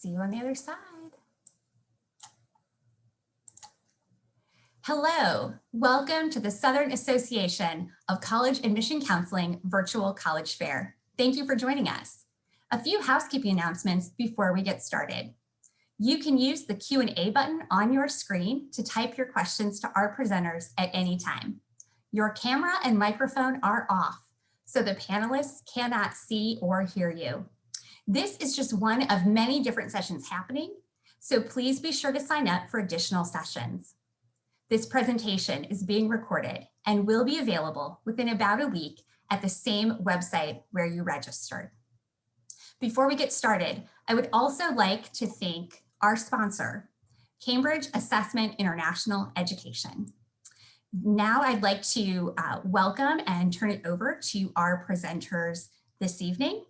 See you on the other side. Hello, welcome to the Southern Association of College Admission Counseling Virtual College Fair. Thank you for joining us. A few housekeeping announcements before we get started. You can use the Q&A button on your screen to type your questions to our presenters at any time. Your camera and microphone are off, so the panelists cannot see or hear you. This is just one of many different sessions happening, so please be sure to sign up for additional sessions. This presentation is being recorded and will be available within about a week at the same website where you registered. Before we get started, I would also like to thank our sponsor, Cambridge Assessment International Education. Now I'd like to welcome and turn it over to our presenters this evening.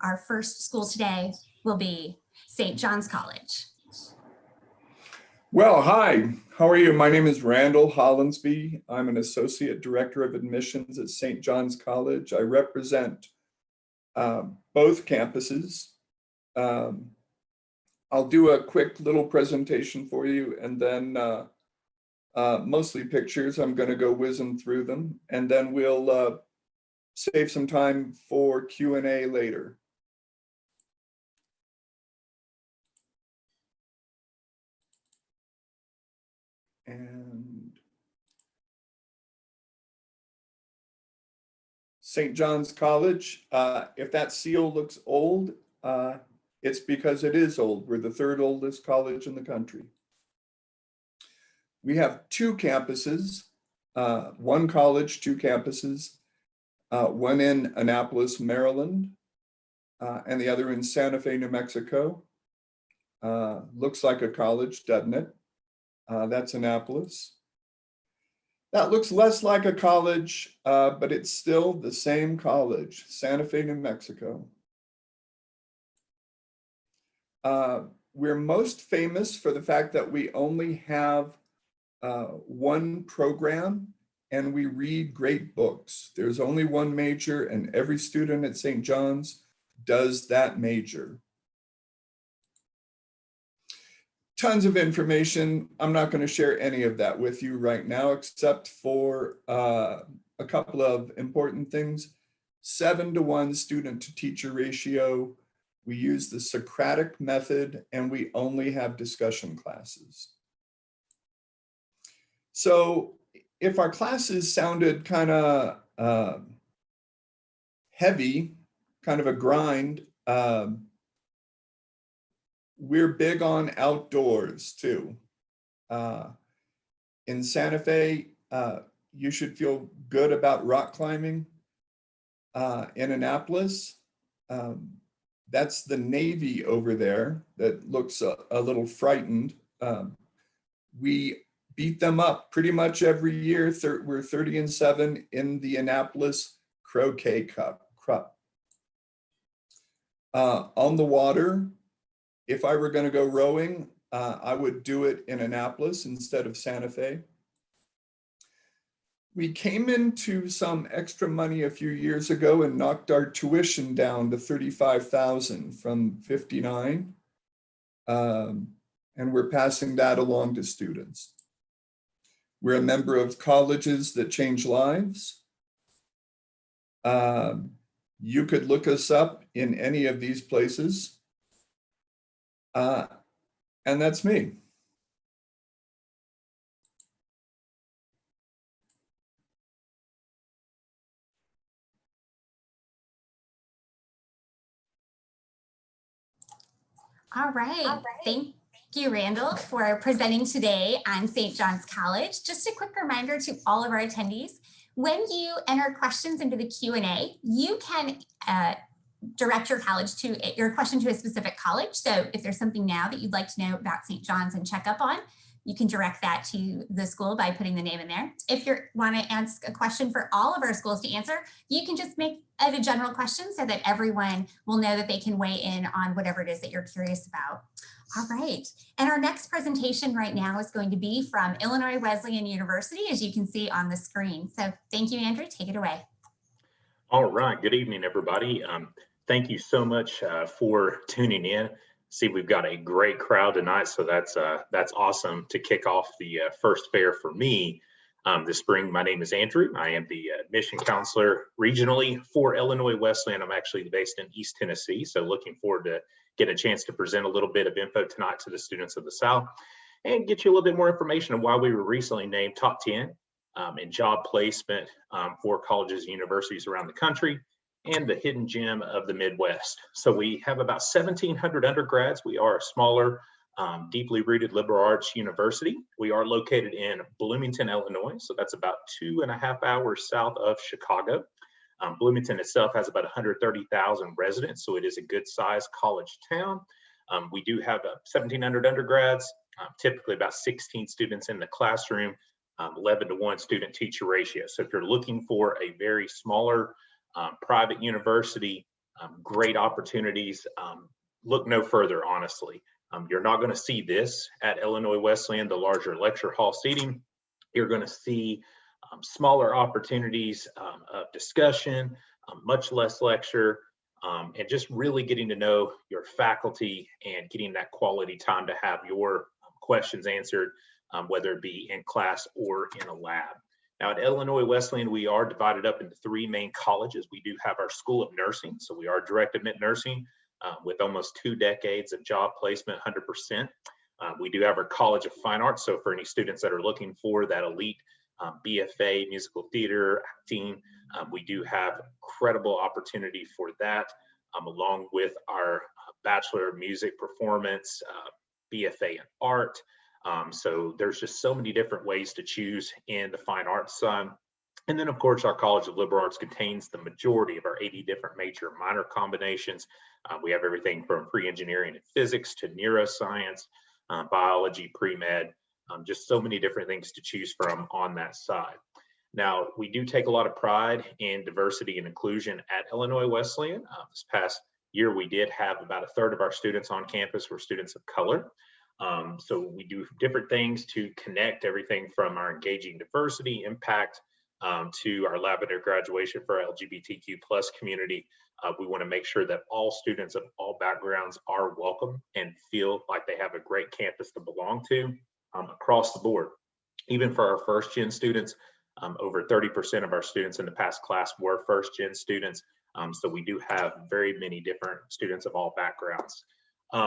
Our first school today will be St. John's College. Well, hi, how are you? My name is Randall Hollinsby. I'm an Associate Director of Admissions at St. John's College. I represent both campuses. I'll do a quick little presentation for you and then mostly pictures. I'm going to go whizzing through them and then we'll save some time for Q&A later. And St. John's College, if that seal looks old, it's because it is old. We're the third oldest college in the country. We have two campuses, one college, two campuses, one in Annapolis, Maryland, and the other in Santa Fe, New Mexico. Looks like a college, doesn't it? That's Annapolis. That looks less like a college, but it's still the same college, Santa Fe, New Mexico. We're most famous for the fact that we only have one program and we read great books. There's only one major and every student at St. John's does that major. Tons of information. I'm not going to share any of that with you right now, except for a couple of important things. 7-to-1 student to teacher ratio. We use the Socratic method and we only have discussion classes. So if our classes sounded kind of heavy, kind of a grind, we're big on outdoors too. In Santa Fe, you should feel good about rock climbing. In Annapolis, that's the Navy over there that looks a little frightened. We beat them up pretty much every year. We're 30-7 in the Annapolis Croquet Cup. On the water, if I were going to go rowing, I would do it in Annapolis instead of Santa Fe. We came into some extra money a few years ago and knocked our tuition down to $35,000 from $59,000. And we're passing that along to students. We're a member of Colleges That Change Lives. You could look us up in any of these places. And that's me. All right. Thank you, Randall, for presenting today on St. John's College. Just a quick reminder to all of our attendees, when you enter questions into the Q&A, you can direct your question to a specific college. So if there's something now that you'd like to know about St. John's and check up on, you can direct that to the school by putting the name in there. If you want to ask a question for all of our schools to answer, you can just make it a general question so that everyone will know that they can weigh in on whatever it is that you're curious about. All right, and our next presentation right now is going to be from Illinois Wesleyan University, as you can see on the screen. So thank you, Andrew, take it away. All right, good evening, everybody. Thank you so much for tuning in. See, we've got a great crowd tonight, so that's awesome to kick off the first fair for me this spring. My name is Andrew. I am the admission counselor regionally for Illinois Wesleyan. I'm actually based in East Tennessee, so looking forward to getting a chance to present a little bit of info tonight to the students of the South and get you a little bit more information on why we were recently named top 10 in job placement for colleges and universities around the country, and the hidden gem of the Midwest. So we have about 1,700 undergrads. We are a smaller, deeply rooted liberal arts university. We are located in Bloomington, Illinois. So that's about 2.5 hours south of Chicago. Bloomington itself has about 130,000 residents, so it is a good sized college town. We do have 1,700 undergrads, typically about 16 students in the classroom, 11-to-1 student teacher ratio. So if you're looking for a very smaller private university, great opportunities, look no further, honestly. You're not going to see this at Illinois Wesleyan, the larger lecture hall seating. You're going to see smaller opportunities of discussion, much less lecture, and just really getting to know your faculty and getting that quality time to have your questions answered, whether it be in class or in a lab. Now at Illinois Wesleyan, we are divided up into 3 main colleges. We do have our School of Nursing, so we are direct admit nursing with almost 2 decades of job placement, 100%. We do have our College of Fine Arts, so for any students that are looking for that elite BFA, musical theater, acting, we do have incredible opportunity for that, along with our Bachelor of Music Performance, BFA in Art. So there's just so many different ways to choose in the fine arts. And then of course, our College of Liberal Arts contains the majority of our 80 different major and minor combinations. We have everything from pre-engineering and physics to neuroscience, biology, pre-med, just so many different things to choose from on that side. Now, we do take a lot of pride in diversity and inclusion at Illinois Wesleyan. This past year, we did have about 1/3 of our students on campus were students of color. So we do different things to connect everything from our engaging diversity impact to our lavender graduation for our LGBTQ plus community. We want to make sure that all students of all backgrounds are welcome and feel like they have a great campus to belong to across the board. Even for our first gen students, over 30% of our students in the past class were first gen students. So we do have very many different students of all backgrounds.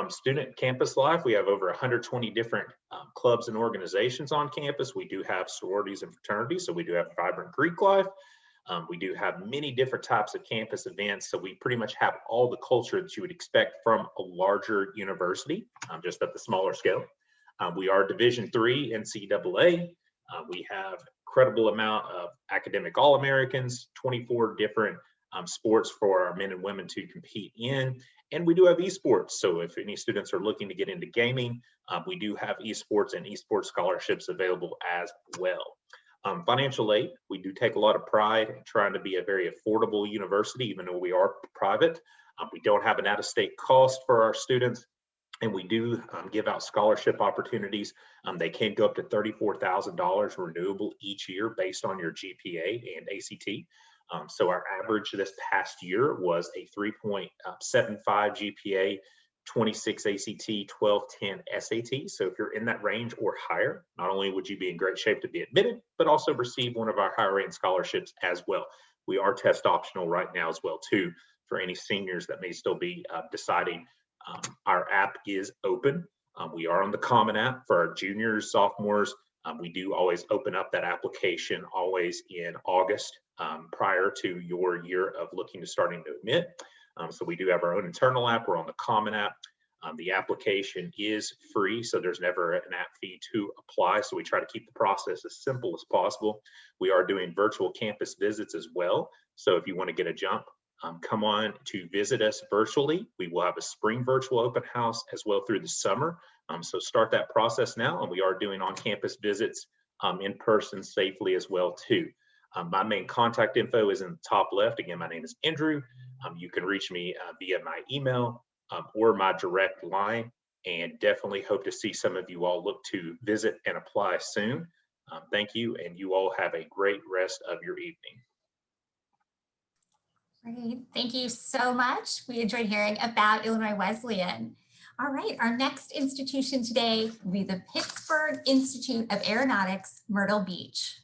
Student campus life, we have over 120 different clubs and organizations on campus. We do have sororities and fraternities, so we do have vibrant Greek life. We do have many different types of campus events, so we pretty much have all the culture that you would expect from a larger university, just at the smaller scale. We are Division III NCAA. We have incredible amount of academic All-Americans, 24 different sports for our men and women to compete in. And we do have esports. So if any students are looking to get into gaming, we do have esports and esports scholarships available as well. Financial aid, we do take a lot of pride in trying to be a very affordable university, even though we are private. We don't have an out-of-state cost for our students. And we do give out scholarship opportunities. They can go up to $34,000 renewable each year based on your GPA and ACT. So our average this past year was a 3.75 GPA, 26 ACT, 1210 SAT. So if you're in that range or higher, not only would you be in great shape to be admitted, but also receive one of our higher ranked scholarships as well. We are test optional right now as well too, for any seniors that may still be deciding. Our app is open. We are on the Common App for our juniors, sophomores. We do always open up that application always in August prior to your year of looking to starting to admit. So we do have our own internal app. We're on the Common App. The application is free, so there's never an app fee to apply. So we try to keep the process as simple as possible. We are doing virtual campus visits as well. So if you want to get a jump, come on to visit us virtually. We will have a spring virtual open house as well through the summer. So start that process now, and we are doing on-campus visits in person safely as well too. My main contact info is in the top left. Again, my name is Andrew. You can reach me via my email or my direct line, and definitely hope to see some of you all look to visit and apply soon. Thank you, and you all have a great rest of your evening. Great. Thank you so much. We enjoyed hearing about Illinois Wesleyan. All right, our next institution today will be the Pittsburgh Institute of Aeronautics, Myrtle Beach.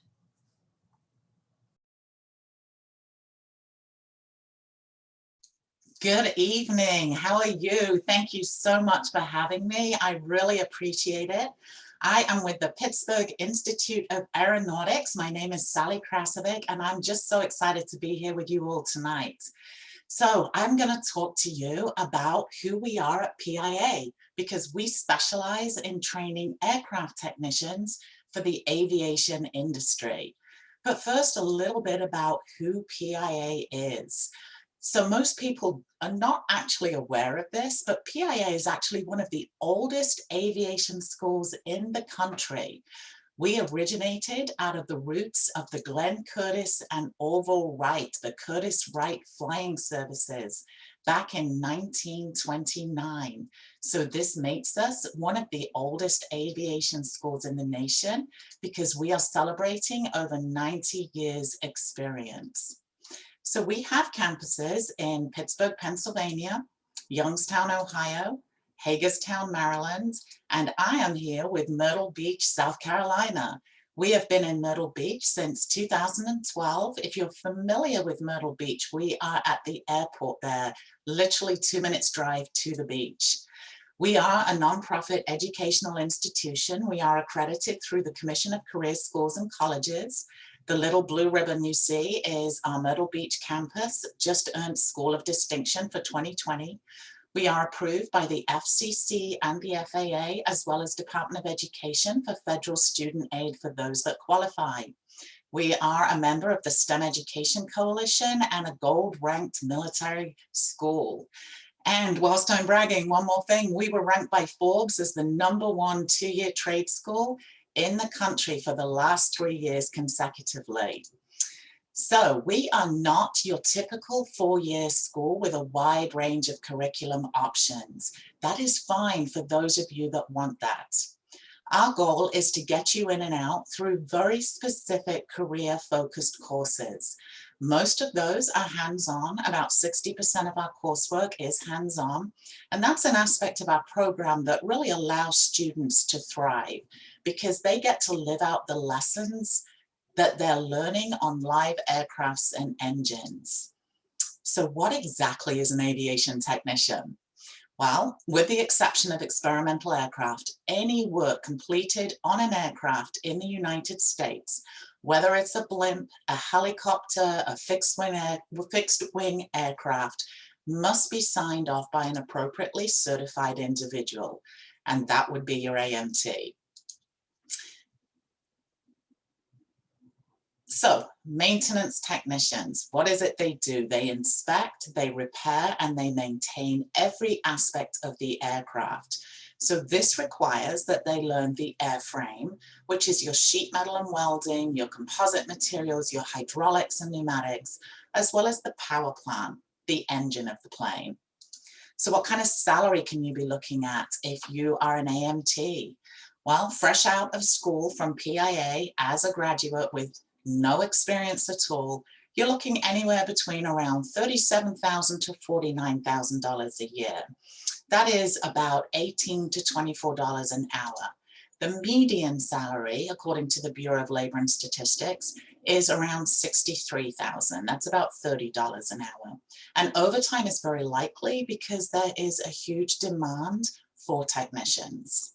Good evening. How are you? Thank you so much for having me. I really appreciate it. I am with the Pittsburgh Institute of Aeronautics. My name is Sally Krasovic, and I'm just so excited to be here with you all tonight. So I'm going to talk to you about who we are at PIA, because we specialize in training aircraft technicians for the aviation industry. But first, a little bit about who PIA is. So most people are not actually aware of this, but PIA is actually one of the oldest aviation schools in the country. We originated out of the roots of the Glenn Curtiss and Orville Wright, the Curtiss Wright flying services back in 1929. So this makes us one of the oldest aviation schools in the nation because we are celebrating over 90 years experience. So we have campuses in Pittsburgh, Pennsylvania, Youngstown, Ohio, Hagerstown, Maryland, and I am here with Myrtle Beach, South Carolina. We have been in Myrtle Beach since 2012. If you're familiar with Myrtle Beach, we are at the airport there, literally 2 minutes drive to the beach. We are a nonprofit educational institution. We are accredited through the Commission of Career Schools and Colleges. The little blue ribbon you see is our Myrtle Beach campus, just earned School of Distinction for 2020. We are approved by the FCC and the FAA, as well as Department of Education for federal student aid for those that qualify. We are a member of the STEM Education Coalition and a gold-ranked military school. And whilst I'm bragging, one more thing, we were ranked by Forbes as the #1 two-year trade school in the country for the last 3 years consecutively. So we are not your typical 4-year school with a wide range of curriculum options. That is fine for those of you that want that. Our goal is to get you in and out through very specific career-focused courses. Most of those are hands-on. About 60% of our coursework is hands-on. And that's an aspect of our program that really allows students to thrive because they get to live out the lessons that they're learning on live aircrafts and engines. So what exactly is an aviation technician? Well, with the exception of experimental aircraft, any work completed on an aircraft in the United States, whether it's a blimp, a helicopter, a fixed wing aircraft, must be signed off by an appropriately certified individual, and that would be your AMT. So, maintenance technicians, what is it they do? They inspect, they repair, and they maintain every aspect of the aircraft. So this requires that they learn the airframe, which is your sheet metal and welding, your composite materials, your hydraulics and pneumatics, as well as the power plant, the engine of the plane. So what kind of salary can you be looking at if you are an AMT? Well, fresh out of school from PIA as a graduate with no experience at all, you're looking anywhere between around $37,000 to $49,000 a year. That is about $18 to $24 an hour. The median salary, according to the Bureau of Labor and Statistics, is around $63,000. That's about $30 an hour. And overtime is very likely because there is a huge demand for technicians.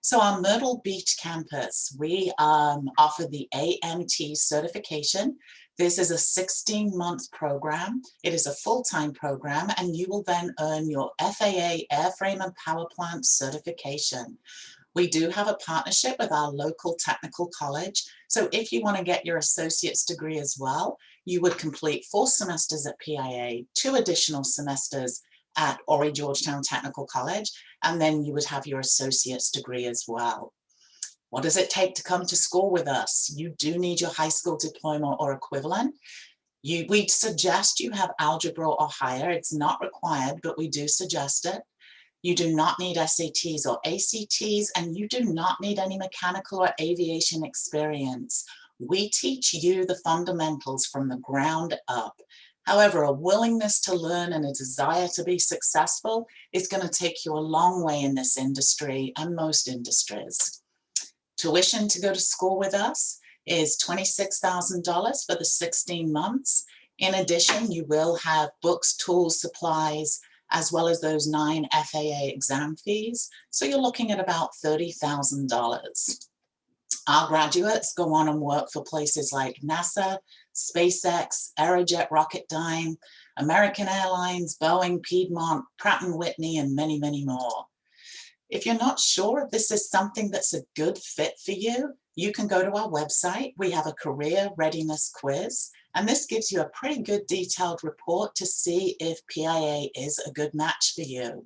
So our Myrtle Beach campus, we offer the AMT certification. This is a 16-month program. It is a full-time program, and you will then earn your FAA airframe and power plant certification. We do have a partnership with our local technical college. So if you want to get your associate's degree as well, you would complete 4 semesters at PIA, 2 additional semesters at Horry Georgetown Technical College, and then you would have your associate's degree as well. What does it take to come to school with us? You do need your high school diploma or equivalent. We suggest you have algebra or higher. It's not required, but we do suggest it. You do not need SATs or ACTs, and you do not need any mechanical or aviation experience. We teach you the fundamentals from the ground up. However, a willingness to learn and a desire to be successful is going to take you a long way in this industry and most industries. Tuition to go to school with us is $26,000 for the 16 months. In addition, you will have books, tools, supplies, as well as those 9 FAA exam fees. So you're looking at about $30,000. Our graduates go on and work for places like NASA, SpaceX, Aerojet Rocketdyne, American Airlines, Boeing, Piedmont, Pratt & Whitney, and many, many more. If you're not sure if this is something that's a good fit for you, you can go to our website. We have a career readiness quiz, and this gives you a pretty good detailed report to see if PIA is a good match for you.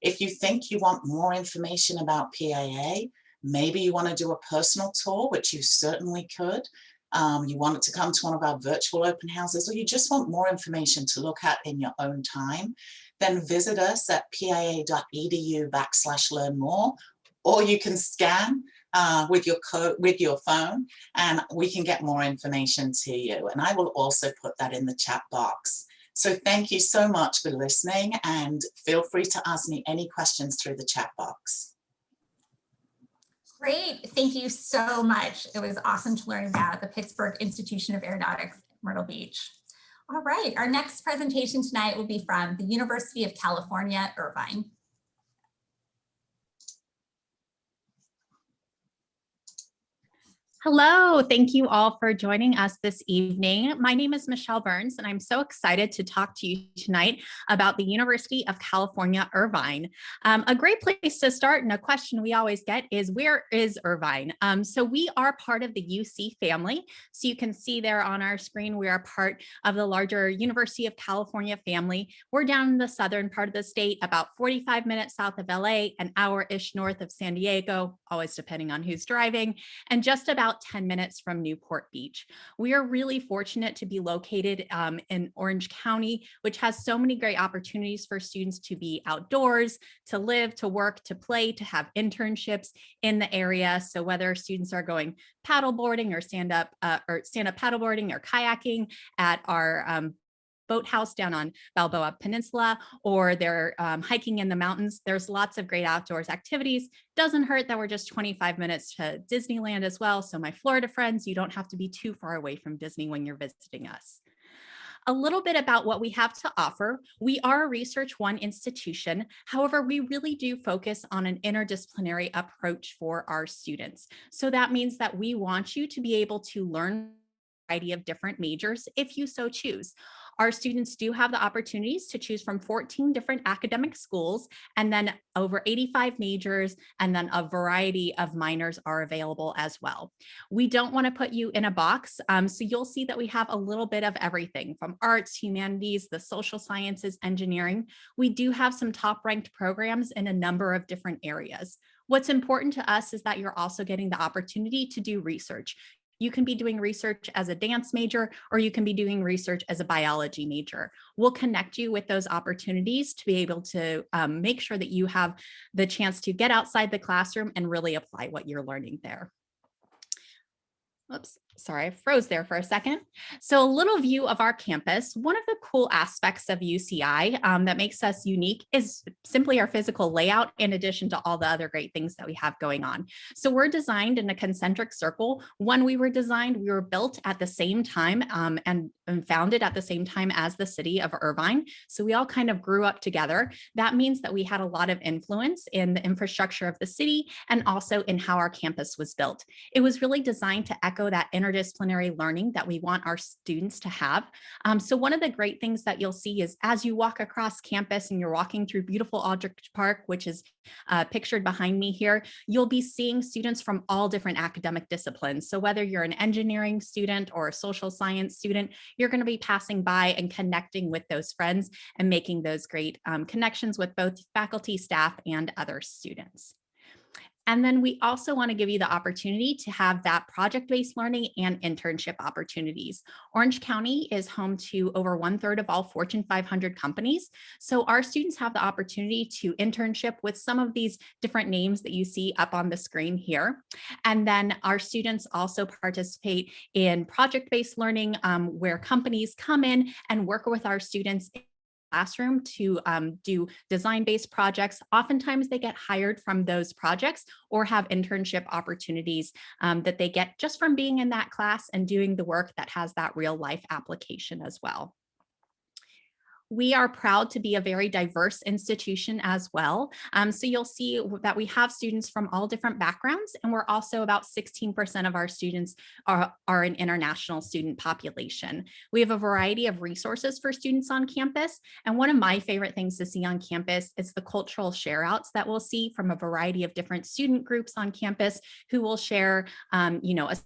If you think you want more information about PIA, maybe you want to do a personal tour, which you certainly could. You want to come to one of our virtual open houses, or you just want more information to look at in your own time, then visit us at pia.edu/learn more, or you can scan with your phone, and we can get more information to you. And I will also put that in the chat box. So thank you so much for listening, and feel free to ask me any questions through the chat box. Great, thank you so much. It was awesome to learn about the Pittsburgh Institution of Aeronautics, Myrtle Beach. All right, our next presentation tonight will be from the University of California, Irvine. Hello, thank you all for joining us this evening. My name is Michelle Burns, and I'm so excited to talk to you tonight about the University of California, Irvine. A great place to start, and a question we always get is, where is Irvine? So we are part of the UC family. So you can see there on our screen, we are part of the larger University of California family. We're down in the southern part of the state, about 45 minutes south of LA, an hour-ish north of San Diego, always depending on who's driving, and just about 10 minutes from Newport Beach. We are really fortunate to be located in Orange County, which has so many great opportunities for students to be outdoors, to live, to work, to play, to have internships in the area. So whether students are going paddleboarding or stand-up paddleboarding or kayaking at our boathouse down on Balboa Peninsula, or they're hiking in the mountains, there's lots of great outdoors activities. Doesn't hurt that we're just 25 minutes to Disneyland as well. So my Florida friends, you don't have to be too far away from Disney when you're visiting us. A little bit about what we have to offer. We are a Research One institution. However, we really do focus on an interdisciplinary approach for our students. So that means that we want you to be able to learn a variety of different majors if you so choose. Our students do have the opportunities to choose from 14 different academic schools, and then over 85 majors, and then a variety of minors are available as well. We don't want to put you in a box, so you'll see that we have a little bit of everything from arts, humanities, the social sciences, engineering. We do have some top-ranked programs in a number of different areas. What's important to us is that you're also getting the opportunity to do research. You can be doing research as a dance major, or you can be doing research as a biology major. We'll connect you with those opportunities to be able to make sure that you have the chance to get outside the classroom and really apply what you're learning there. Oops, sorry, I froze there for a second. So a little view of our campus. One of the cool aspects of UCI that makes us unique is simply our physical layout, in addition to all the other great things that we have going on. So we're designed in a concentric circle. When we were designed, we were built at the same time and founded at the same time as the city of Irvine. So we all kind of grew up together. That means that we had a lot of influence in the infrastructure of the city and also in how our campus was built. It was really designed to echo that interdisciplinary learning that we want our students to have. So one of the great things that you'll see is as you walk across campus and you're walking through beautiful Aldrich Park, which is pictured behind me here, you'll be seeing students from all different academic disciplines. So whether you're an engineering student or a social science student, you're going to be passing by and connecting with those friends and making those great connections with both faculty, staff, and other students. And then we also want to give you the opportunity to have that project-based learning and internship opportunities. Orange County is home to over 1/3 of all Fortune 500 companies. So our students have the opportunity to internship with some of these different names that you see up on the screen here. And then our students also participate in project-based learning where companies come in and work with our students classroom to do design-based projects. Oftentimes they get hired from those projects or have internship opportunities that they get just from being in that class and doing the work that has that real life application as well. We are proud to be a very diverse institution as well. So you'll see that we have students from all different backgrounds, and we're also about 16% of our students are an international student population. We have a variety of resources for students on campus, and one of my favorite things to see on campus is the cultural share-outs that we'll see from a variety of different student groups on campus who will share, a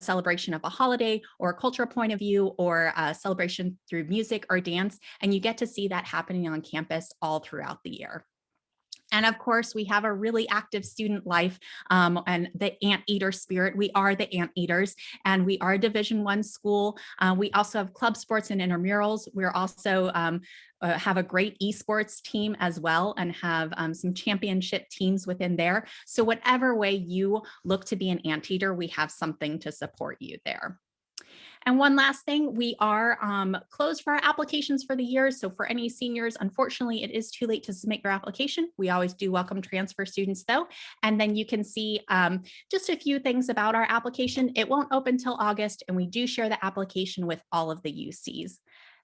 celebration of a holiday or a cultural point of view or a celebration through music or dance. And you get to see that happening on campus all throughout the year. And of course, we have a really active student life and the anteater spirit. We are the anteaters, and we are a Division I school. We also have club sports and intramurals. We're also have a great esports team as well, and have some championship teams within there. So whatever way you look to be an anteater, we have something to support you there. And one last thing, we are closed for our applications for the year. So for any seniors, unfortunately, it is too late to submit your application. We always do welcome transfer students though. And then you can see just a few things about our application. It won't open till August, and we do share the application with all of the UCs.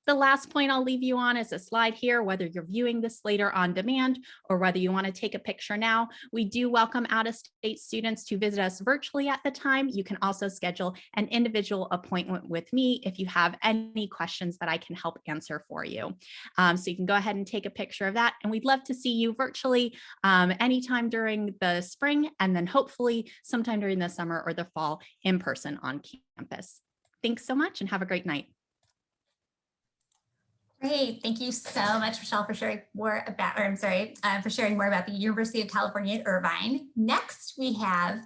The last point I'll leave you on is a slide here, whether you're viewing this later on demand or whether you want to take a picture now. We do welcome out-of-state students to visit us virtually at the time. You can also schedule an individual appointment with me if you have any questions that I can help answer for you. So you can go ahead and take a picture of that. And we'd love to see you virtually anytime during the spring, and then hopefully sometime during the summer or the fall in person on campus. Thanks so much and have a great night. Great. Thank you so much, Michelle, for sharing more about, for sharing more about the University of California at Irvine. Next, we have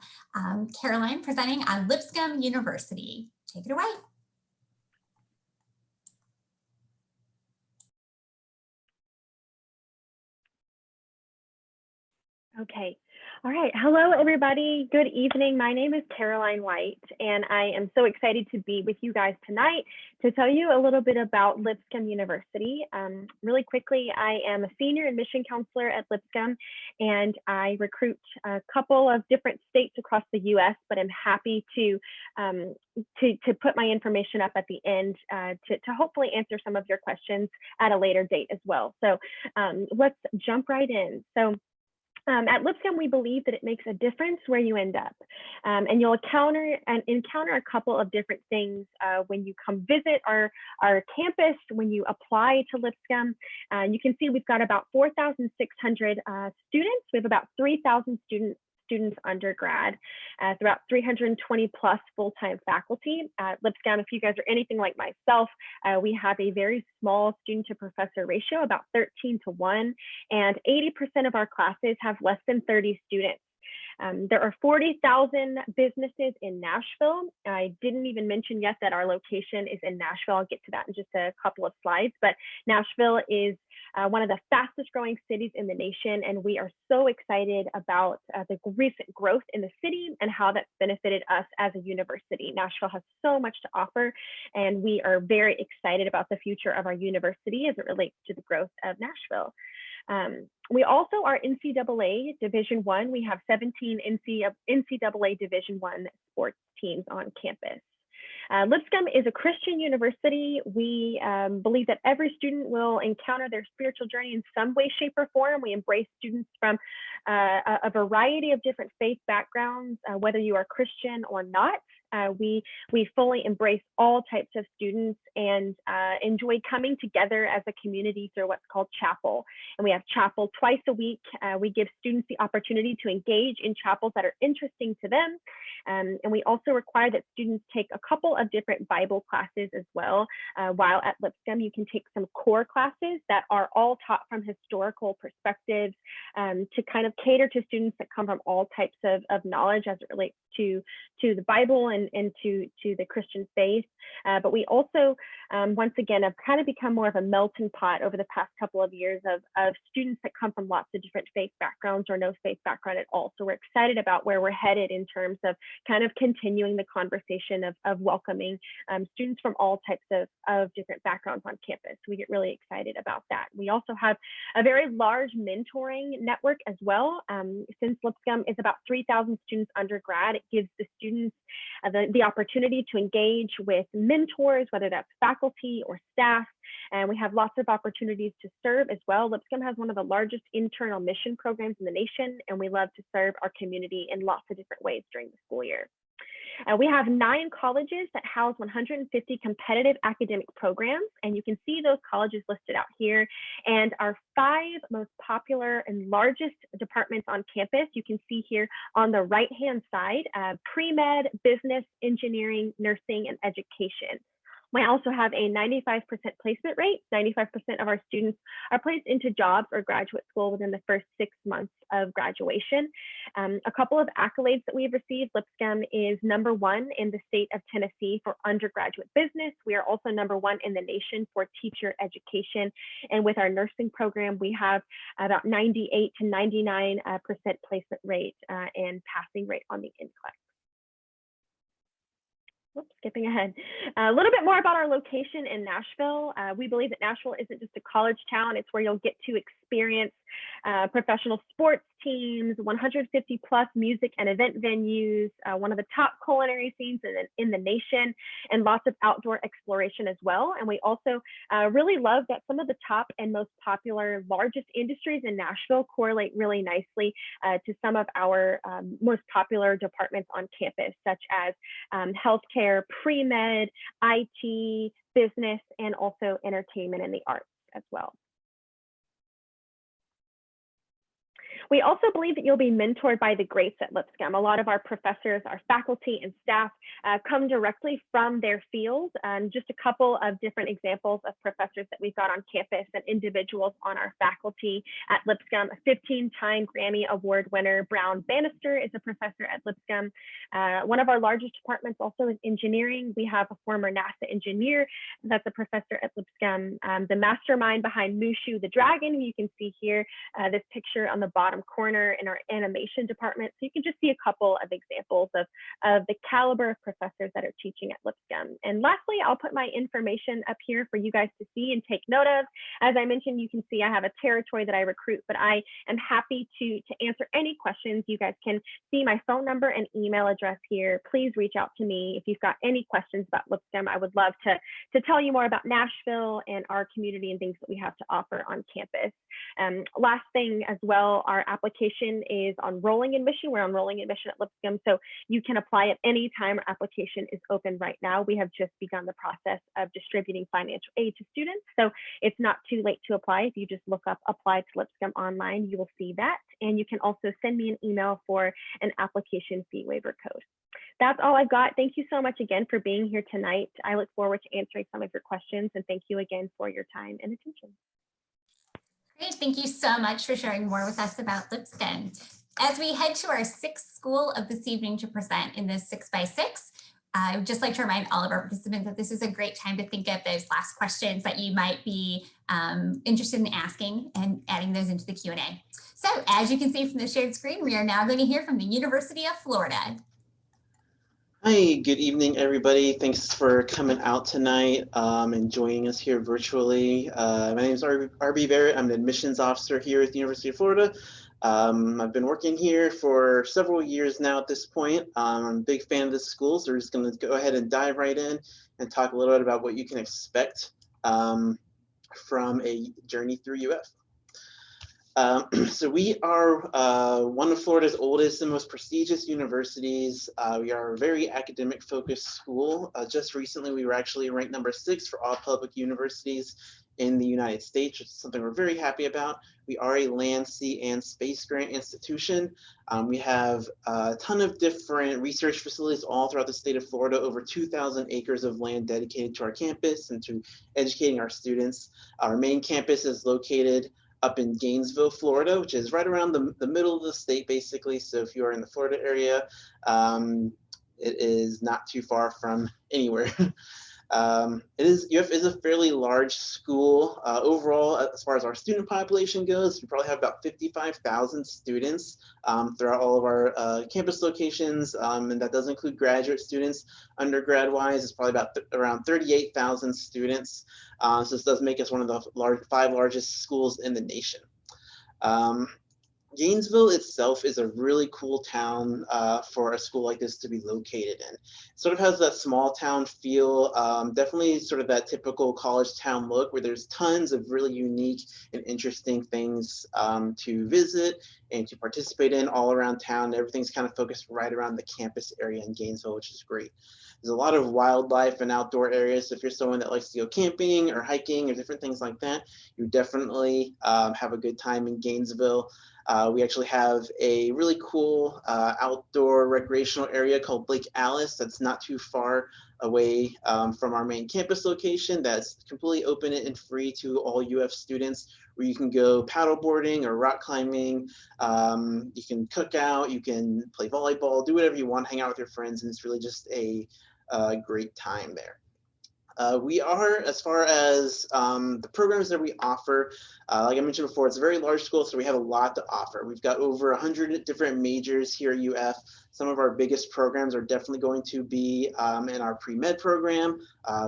Caroline presenting on Lipscomb University. Take it away. Okay. All right. Hello, everybody. Good evening. My name is Caroline White, and I am so excited to be with you guys tonight to tell you a little bit about Lipscomb University. Really quickly, I am a senior admission counselor at Lipscomb, and I recruit a couple of different states across the U.S., but I'm happy to put my information up at the end to hopefully answer some of your questions at a later date as well. So let's jump right in. So at Lipscomb, we believe that it makes a difference where you end up. And you'll encounter a couple of different things when you come visit our campus, when you apply to Lipscomb. You can see we've got about 4,600 students. We have about 3,000 students undergrad, about 320 plus full-time faculty. At Lipscomb, if you guys are anything like myself, we have a very small student to professor ratio, about 13:1, and 80% of our classes have less than 30 students. There are 40,000 businesses in Nashville. I didn't even mention yet that our location is in Nashville. I'll get to that in just a couple of slides, but Nashville is one of the fastest growing cities in the nation, and we are so excited about the recent growth in the city and how that's benefited us as a university. Nashville has so much to offer, and we are very excited about the future of our university as it relates to the growth of Nashville. We also are NCAA Division I. We have 17 NCAA Division I sports teams on campus. Lipscomb is a Christian university. We believe that every student will encounter their spiritual journey in some way, shape, or form. We embrace students from a variety of different faith backgrounds, whether you are Christian or not. We fully embrace all types of students and enjoy coming together as a community through what's called chapel. And we have chapel twice a week. We give students the opportunity to engage in chapels that are interesting to them. And we also require that students take a couple of different Bible classes as well. While at Lipscomb, you can take some core classes that are all taught from historical perspectives to kind of cater to students that come from all types of knowledge as it relates to the Bible and to the Christian faith. But we also, once again, have kind of become more of a melting pot over the past couple of years of students that come from lots of different faith backgrounds or no faith background at all. So we're excited about where we're headed in terms of kind of continuing the conversation of welcoming students from all types of different backgrounds on campus. We get really excited about that. We also have a very large mentoring network as well. Since Lipscomb is about 3,000 students undergrad, it gives the students the opportunity to engage with mentors, whether that's faculty or staff. And we have lots of opportunities to serve as well. Lipscomb has one of the largest internal mission programs in the nation, and we love to serve our community in lots of different ways during the school year. We have 9 colleges that house 150 competitive academic programs, and you can see those colleges listed out here. And our 5 most popular and largest departments on campus, you can see here on the right-hand side, pre-med, business, engineering, nursing, and education. We also have a 95% placement rate. 95% of our students are placed into jobs or graduate school within the first 6 months of graduation. A couple of accolades that we've received: Lipscomb is #1 in the state of Tennessee for undergraduate business. We are also #1 in the nation for teacher education. And with our nursing program, we have about 98 to 99% placement rate and passing rate on the NCLEX. Whoops, skipping ahead. A little bit more about our location in Nashville. We believe that Nashville isn't just a college town, it's where you'll get to experience professional sports teams, 150 plus music and event venues, one of the top culinary scenes in the nation, and lots of outdoor exploration as well. And we also really love that some of the top and most popular, largest industries in Nashville correlate really nicely to some of our most popular departments on campus, such as healthcare, pre-med, IT, business, and also entertainment and the arts as well. We also believe that you'll be mentored by the greats at Lipscomb. A lot of our professors, our faculty and staff come directly from their field. Just a couple of different examples of professors that we've got on campus and individuals on our faculty at Lipscomb. A 15-time Grammy Award winner, Brown Bannister, is a professor at Lipscomb. One of our largest departments also is engineering. We have a former NASA engineer that's a professor at Lipscomb. The mastermind behind Mushu the Dragon, who you can see here, this picture on the bottom corner in our animation department. So you can just see a couple of examples of the caliber of professors that are teaching at Lipscomb. And lastly, I'll put my information up here for you guys to see and take note of. As I mentioned, you can see I have a territory that I recruit, but I am happy to answer any questions. You guys can see my phone number and email address here. Please reach out to me if you've got any questions about Lipscomb. I would love to tell you more about Nashville and our community and things that we have to offer on campus. Last thing as well, our application is on rolling admission. We're on rolling admission at Lipscomb, so you can apply at any time. Our application is open right now. We have just begun the process of distributing financial aid to students, so it's not too late to apply. If you just look up Apply to Lipscomb online, you will see that, and you can also send me an email for an application fee waiver code. That's all I've got. Thank you so much again for being here tonight. I look forward to answering some of your questions, and thank you again for your time and attention. Great, thank you so much for sharing more with us about Lipscomb. As we head to our 6th school of this evening to present in this 6x6, I would just like to remind all of our participants that this is a great time to think of those last questions that you might be interested in asking and adding those into the Q&A. So as you can see from the shared screen, we are now going to hear from the University of Florida. Hi, good evening, everybody. Thanks for coming out tonight and joining us here virtually. My name is R.B. Barrett. I'm an admissions officer here at the University of Florida. I've been working here for several years now at this point. I'm a big fan of this school, so we're just going to go ahead and dive right in and talk a little bit about what you can expect from a journey through UF. So we are one of Florida's oldest and most prestigious universities. We are a very academic focused school. Just recently, we were actually ranked number 6 for all public universities in the United States, which is something we're very happy about. We are a land, sea, and space grant institution. We have a ton of different research facilities all throughout the state of Florida, over 2,000 acres of land dedicated to our campus and to educating our students. Our main campus is located up in Gainesville, Florida, which is right around the middle of the state, basically. So if you are in the Florida area, it is not too far from anywhere. UF is a fairly large school. Overall, as far as our student population goes, we probably have about 55,000 students throughout all of our campus locations, and that does include graduate students. Undergrad-wise, it's probably about around 38,000 students. So this does make us one of the 5 largest schools in the nation. Gainesville itself is a really cool town for a school like this to be located in. It sort of has that small town feel, definitely sort of that typical college town look where there's tons of really unique and interesting things to visit and to participate in all around town. Everything's kind of focused right around the campus area in Gainesville, which is great. There's a lot of wildlife and outdoor areas. So if you're someone that likes to go camping or hiking or different things like that, you definitely have a good time in Gainesville. We actually have a really cool outdoor recreational area called Lake Alice that's not too far away from our main campus location, that's completely open and free to all UF students, where you can go paddleboarding or rock climbing. You can cook out, you can play volleyball, do whatever you want, hang out with your friends, and it's really just a great time there. We are, as far as the programs that we offer, like I mentioned before, it's a very large school, so we have a lot to offer. We've got over 100 different majors here at UF. Some of our biggest programs are definitely going to be in our pre-med program.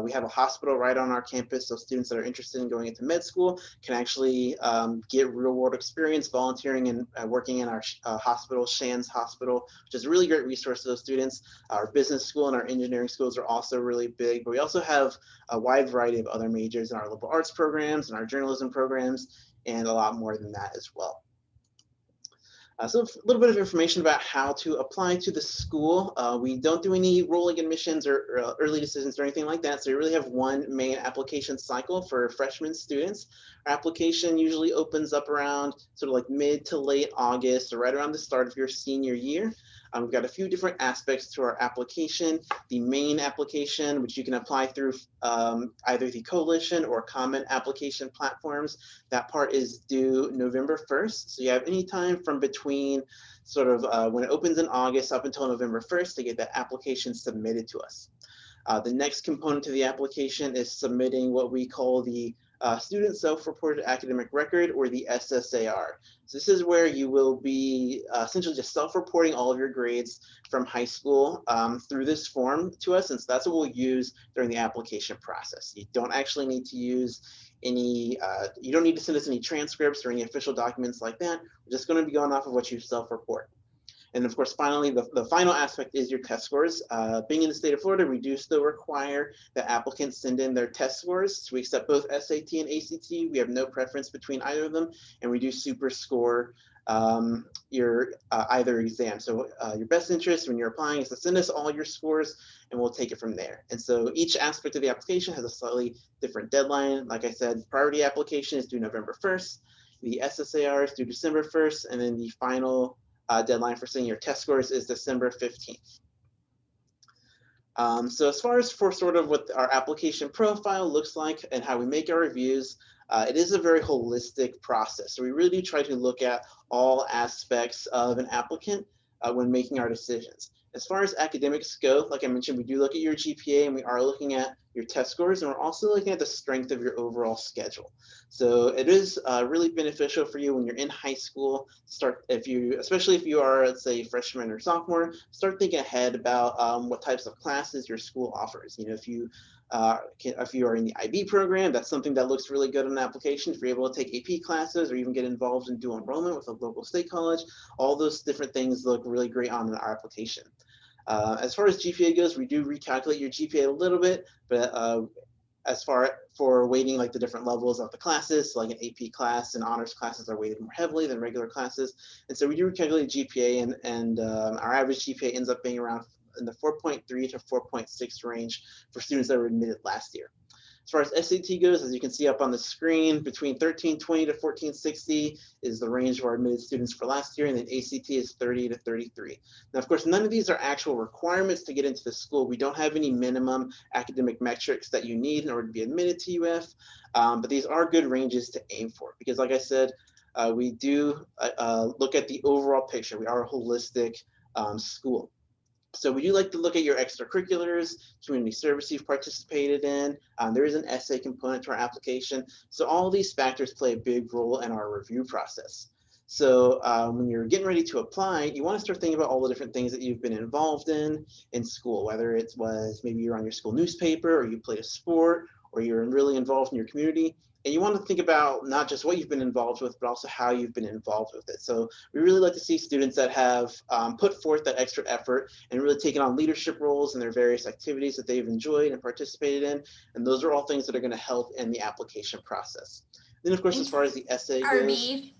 We have a hospital right on our campus, so students that are interested in going into med school can actually get real-world experience volunteering and working in our hospital, Shands Hospital, which is a really great resource for those students. Our business school and our engineering schools are also really big, but we also have a wide variety of other majors in our liberal arts programs and our journalism programs, and a lot more than that as well. So a little bit of information about how to apply to the school. We don't do any rolling admissions or early decisions or anything like that. So we really have one main application cycle for freshman students. Our application usually opens up around sort of like mid to late August, or right around the start of your senior year. We've got a few different aspects to our application. The main application, which you can apply through either the Coalition or Common application platforms, that part is due November 1st. So you have any time from between sort of when it opens in August up until November 1st to get that application submitted to us. The next component to the application is submitting what we call the Student Self-Reported Academic Record, or the SSAR. So this is where you will be essentially just self-reporting all of your grades from high school through this form to us, and so that's what we'll use during the application process. You don't actually need to use any, you don't need to send us any transcripts or any official documents like that. We're just going to be going off of what you self-report. And of course, finally, the final aspect is your test scores. Being in the state of Florida, we do still require that applicants send in their test scores. So we accept both SAT and ACT. We have no preference between either of them, and we do super score your either exam. So your best interest when you're applying is to send us all your scores, and we'll take it from there. And so each aspect of the application has a slightly different deadline. Like I said, priority application is due November 1st. The SSAR is due December 1st, and then the final deadline for sending your test scores is December 15th. So as far as for sort of what our application profile looks like and how we make our reviews, it is a very holistic process. So we really do try to look at all aspects of an applicant when making our decisions. As far as academics go, like I mentioned, we do look at your GPA, and we are looking at your test scores, and we're also looking at the strength of your overall schedule. So it is really beneficial for you when you're in high school. Especially if you are, let's say, freshman or sophomore, start thinking ahead about what types of classes your school offers. You know, if you are in the IB program, that's something that looks really good on an application. If you're able to take AP classes or even get involved in dual enrollment with a local state college, all those different things look really great on our application. As far as GPA goes, we do recalculate your GPA a little bit, but as far for weighting like the different levels of the classes. So like an AP class and honors classes are weighted more heavily than regular classes. And so we do calculate GPA, and our average GPA ends up being around in the 4.3 to 4.6 range for students that were admitted last year. As far as SAT goes, as you can see up on the screen, between 1320 to 1460 is the range of our admitted students for last year, and then ACT is 30 to 33. Now, of course, none of these are actual requirements to get into the school. We don't have any minimum academic metrics that you need in order to be admitted to UF, but these are good ranges to aim for because, like I said, we do look at the overall picture. We are a holistic school. So we do like to look at your extracurriculars, community service you've participated in. There is an essay component to our application. So all these factors play a big role in our review process. So when you're getting ready to apply, you want to start thinking about all the different things that you've been involved in school, whether it was maybe you're on your school newspaper or you played a sport or you're really involved in your community. And you want to think about not just what you've been involved with, but also how you've been involved with it. So we really like to see students that have put forth that extra effort and really taken on leadership roles in their various activities that they've enjoyed and participated in. And those are all things that are going to help in the application process. Then, of course, as far as the essay goes,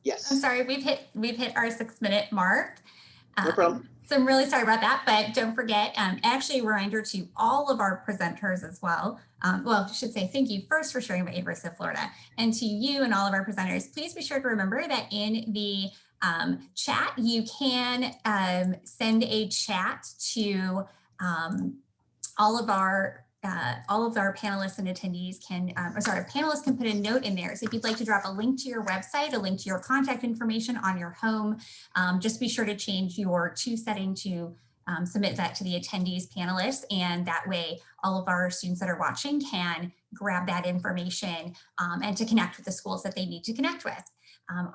yes. I'm sorry, we've hit our 6-minute mark. No problem. So I'm really sorry about that, but don't forget, actually a reminder to all of our presenters as well. Well, I should say thank you first for sharing about University of Florida, and to you and all of our presenters, please be sure to remember that in the chat, you can send a chat to all of our panelists and attendees can, panelists can put a note in there. So if you'd like to drop a link to your website, a link to your contact information on your home, just be sure to change your to setting to submit that to the attendees panelists. And that way, all of our students that are watching can grab that information and to connect with the schools that they need to connect with.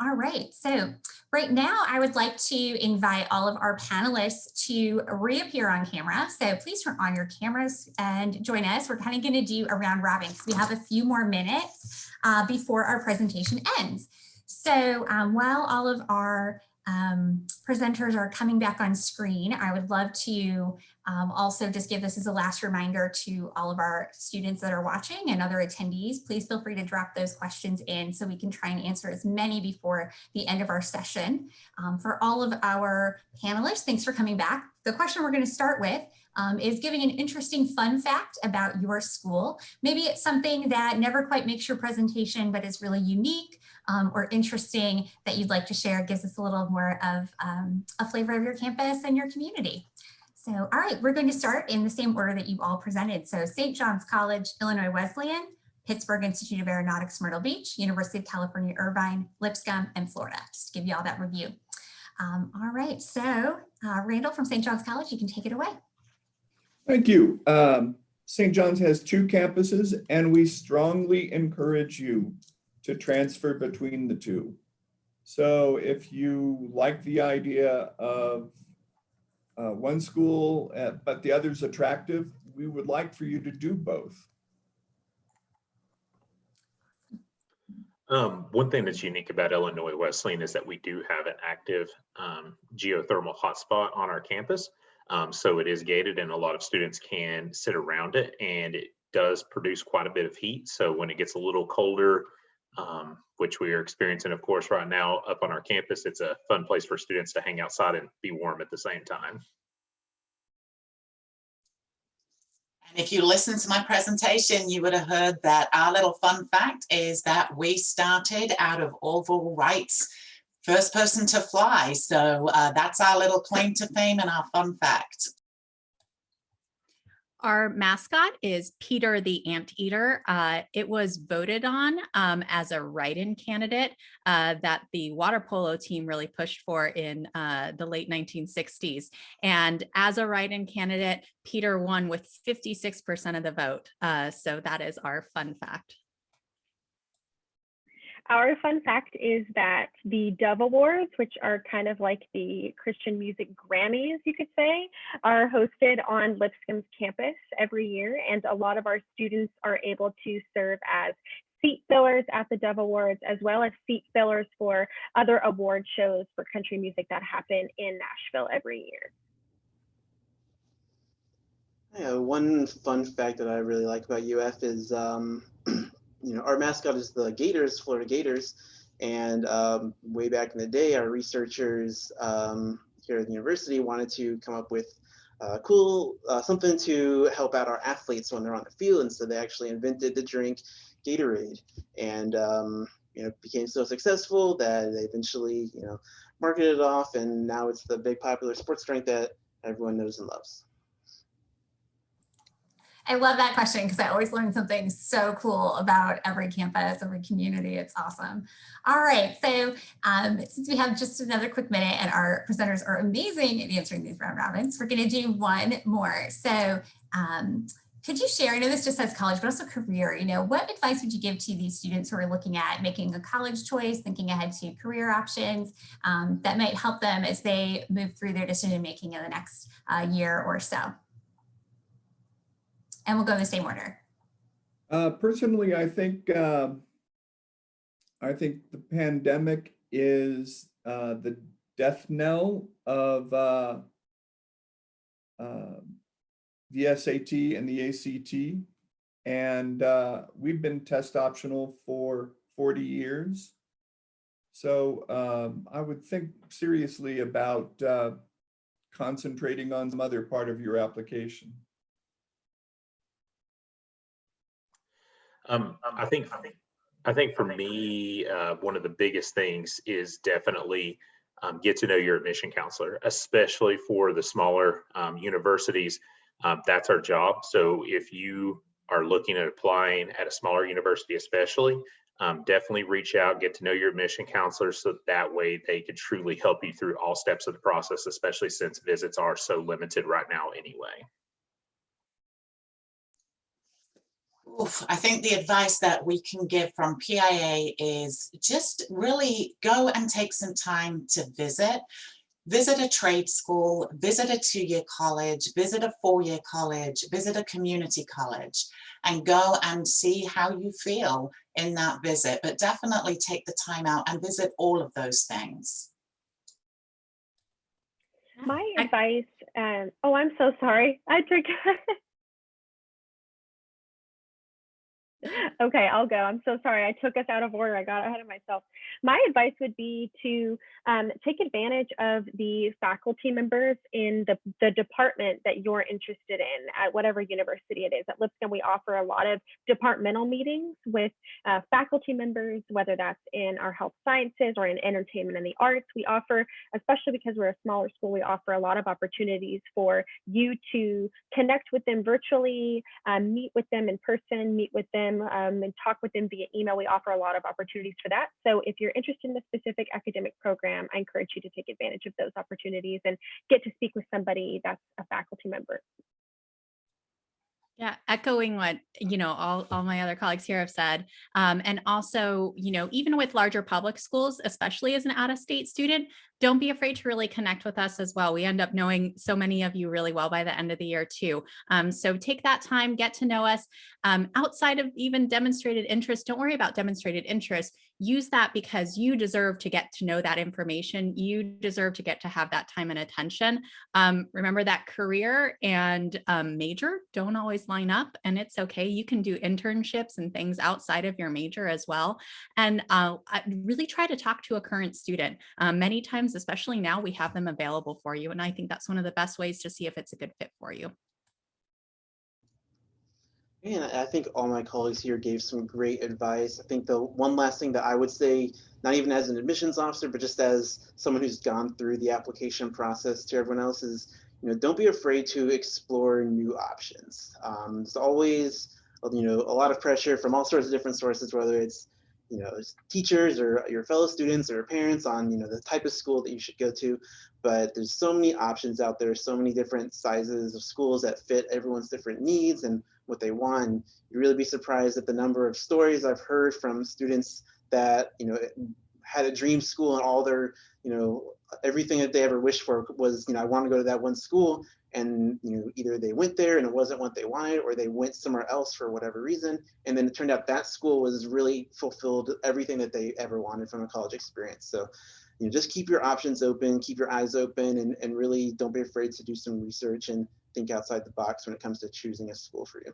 All right, so right now I would like to invite all of our panelists to reappear on camera. So please turn on your cameras and join us. We're kind of going to do a round robin because we have a few more minutes before our presentation ends. So while all of our presenters are coming back on screen, I would love to also just give this as a last reminder to all of our students that are watching and other attendees. Please feel free to drop those questions in so we can try and answer as many before the end of our session. For all of our panelists, thanks for coming back. The question we're going to start with is giving an interesting fun fact about your school. Maybe it's something that never quite makes your presentation, but is really unique or interesting that you'd like to share. It gives us a little more of a flavor of your campus and your community. So, all right, we're going to start in the same order that you've all presented. So St. John's College, Illinois Wesleyan, Pittsburgh Institute of Aeronautics, Myrtle Beach, University of California, Irvine, Lipscomb, and Florida, just to give you all that review. All right, so Randall from St. John's College, you can take it away. Thank you. St. John's has 2 campuses, and we strongly encourage you to transfer between the 2. So if you like the idea of one school, but the other's attractive, we would like for you to do both. One thing that's unique about Illinois Wesleyan is that we do have an active geothermal hotspot on our campus. So it is gated and a lot of students can sit around it, and it does produce quite a bit of heat. So when it gets a little colder, which we are experiencing, of course, right now up on our campus, it's a fun place for students to hang outside and be warm at the same time. And if you listened to my presentation, you would have heard that our little fun fact is that we started out of Orville Wright's First Person to Fly. So that's our little claim to fame and our fun fact. Our mascot is Peter the Anteater. It was voted on as a write-in candidate that the water polo team really pushed for in the late 1960s. And as a write-in candidate, Peter won with 56% of the vote. So that is our fun fact. Our fun fact is that the Dove Awards, which are kind of like the Christian music Grammys, you could say, are hosted on Lipscomb's campus every year. And a lot of our students are able to serve as seat fillers at the Dove Awards, as well as seat fillers for other award shows for country music that happen in Nashville every year. Yeah, one fun fact that I really like about UF is, our mascot is the Gators, Florida Gators. And way back in the day, our researchers here at the university wanted to come up with something to help out our athletes when they're on the field. And so they actually invented the drink Gatorade. And became so successful that they eventually, marketed it off. And now it's the big popular sports drink that everyone knows and loves. I love that question because I always learn something so cool about every campus, every community. It's awesome. All right, so since we have just another quick minute and our presenters are amazing at answering these round robins, we're going to do one more. So could you share, I know this just says college, but also career, what advice would you give to these students who are looking at making a college choice, thinking ahead to career options that might help them as they move through their decision making in the next year or so? And we'll go in the same order. Personally, I think the pandemic is the death knell of the SAT and the ACT. And we've been test optional for 40 years. So I would think seriously about concentrating on some other part of your application. I think for me, one of the biggest things is definitely get to know your admission counselor, especially for the smaller universities. That's our job. So if you are looking at applying at a smaller university, especially, definitely reach out, get to know your admission counselor, so that way they can truly help you through all steps of the process, especially since visits are so limited right now anyway. Oof, I think the advice that we can give from PIA is just really go and take some time to visit a trade school, visit a 2-year college, visit a 4-year college, visit a community college, and go and see how you feel in that visit. But definitely take the time out and visit all of those things. My advice, oh, I'm so sorry. I took Okay, I'll go. I'm so sorry. I took us out of order. I got ahead of myself. My advice would be to take advantage of the faculty members in the department that you're interested in at whatever university it is. At Lipscomb, we offer a lot of departmental meetings with faculty members, whether that's in our health sciences or in entertainment and the arts. We offer, especially because we're a smaller school, we offer a lot of opportunities for you to connect with them virtually, meet with them in person, meet with them and talk with them via email. We offer a lot of opportunities for that. So if you're interested in a specific academic program, I encourage you to take advantage of those opportunities and get to speak with somebody that's a faculty member. Yeah, echoing what, all my other colleagues here have said. And also, even with larger public schools, especially as an out-of-state student, don't be afraid to really connect with us as well. We end up knowing so many of you really well by the end of the year too. So take that time, get to know us. Outside of even demonstrated interest, don't worry about demonstrated interest. Use that because you deserve to get to know that information. You deserve to get to have that time and attention. Remember that career and major don't always line up, and it's okay. You can do internships and things outside of your major as well. And really try to talk to a current student. Many times, especially now, we have them available for you. And I think that's one of the best ways to see if it's a good fit for you. And I think all my colleagues here gave some great advice. I think the one last thing that I would say, not even as an admissions officer, but just as someone who's gone through the application process to everyone else is, don't be afraid to explore new options. There's always, a lot of pressure from all sorts of different sources, whether it's, teachers or your fellow students or parents on, the type of school that you should go to. But there's so many options out there, so many different sizes of schools that fit everyone's different needs and what they want. You'd really be surprised at the number of stories I've heard from students that, had a dream school and all their, everything that they ever wished for was, I want to go to that one school. And, either they went there and it wasn't what they wanted, or they went somewhere else for whatever reason. And then it turned out that school was really fulfilled everything that they ever wanted from a college experience. So, just keep your options open, keep your eyes open, and really don't be afraid to do some research and think outside the box when it comes to choosing a school for you.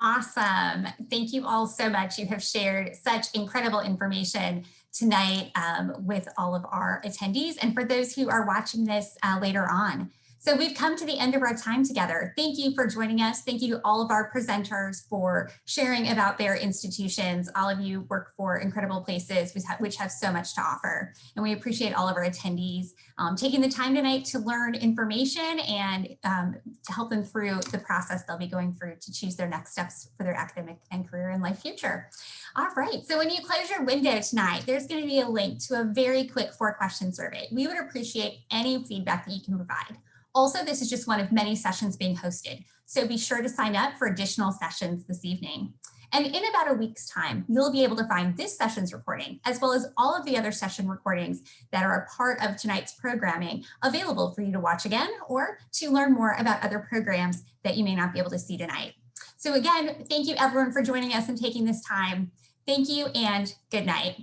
Awesome. Thank you all so much. You have shared such incredible information tonight with all of our attendees and for those who are watching this later on. So we've come to the end of our time together. Thank you for joining us. Thank you to all of our presenters for sharing about their institutions. All of you work for incredible places which have so much to offer. And we appreciate all of our attendees taking the time tonight to learn information and to help them through the process they'll be going through to choose their next steps for their academic and career and life future. All right, so when you close your window tonight, there's going to be a link to a very quick 4-question survey. We would appreciate any feedback that you can provide. Also, this is just one of many sessions being hosted, so be sure to sign up for additional sessions this evening. And in about a week's time, you'll be able to find this session's recording, as well as all of the other session recordings that are a part of tonight's programming available for you to watch again or to learn more about other programs that you may not be able to see tonight. So again, thank you everyone for joining us and taking this time. Thank you and good night.